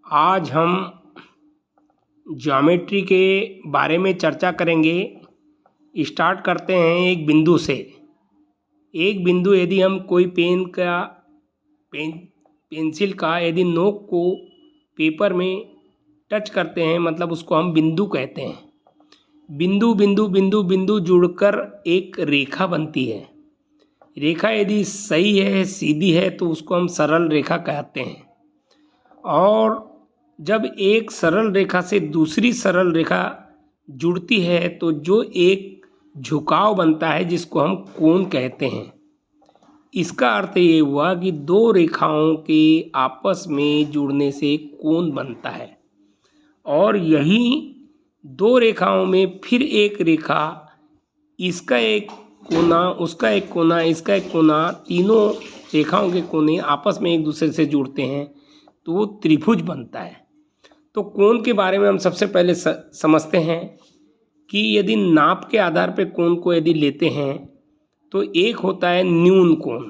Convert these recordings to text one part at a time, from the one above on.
आज हम ज्योमेट्री के बारे में चर्चा करेंगे। स्टार्ट करते हैं एक बिंदु से। एक बिंदु यदि हम कोई पेंसिल का यदि नोक को पेपर में टच करते हैं, मतलब उसको हम बिंदु कहते हैं। बिंदु बिंदु बिंदु बिंदु जुड़कर एक रेखा बनती है। रेखा यदि सही है, सीधी है, तो उसको हम सरल रेखा कहते हैं। और जब एक सरल रेखा से दूसरी सरल रेखा जुड़ती है तो जो एक झुकाव बनता है, जिसको हम कोण कहते हैं। इसका अर्थ ये हुआ कि दो रेखाओं के आपस में जुड़ने से कोण बनता है। और यही दो रेखाओं में फिर एक रेखा, इसका एक कोना, उसका एक कोना, इसका एक कोना, तीनों रेखाओं के कोने आपस में एक दूसरे से जुड़ते हैं तो वो त्रिभुज बनता है। तो कोण के बारे में हम सबसे पहले समझते हैं कि यदि नाप के आधार पर कोण को यदि लेते हैं तो एक होता है न्यून कोण,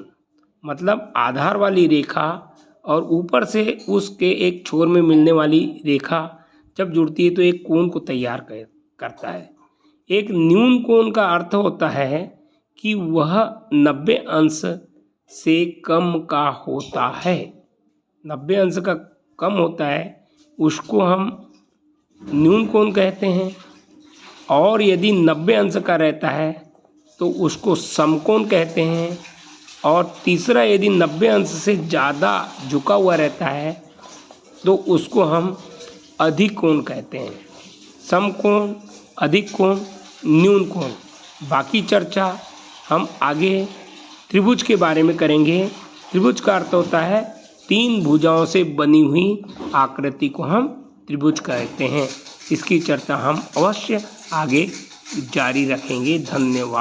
मतलब आधार वाली रेखा और ऊपर से उसके एक छोर में मिलने वाली रेखा जब जुड़ती है तो एक कोण को तैयार करता है। एक न्यून कोण का अर्थ होता है कि वह 90 अंश से कम का होता है। 90 अंश का कम होता है, उसको हम न्यून कोण कहते हैं। और यदि 90 अंश का रहता है तो उसको समकोण कहते हैं। और तीसरा, यदि 90 अंश से ज़्यादा झुका हुआ रहता है तो उसको हम अधिक कोण कहते हैं। समकोण, अधिक कोण, न्यून कोण। बाकी चर्चा हम आगे त्रिभुज के बारे में करेंगे। त्रिभुज का अर्थ होता है 3 भुजाओं से बनी हुई आकृति को हम त्रिभुज कहते हैं। इसकी चर्चा हम अवश्य आगे जारी रखेंगे। धन्यवाद।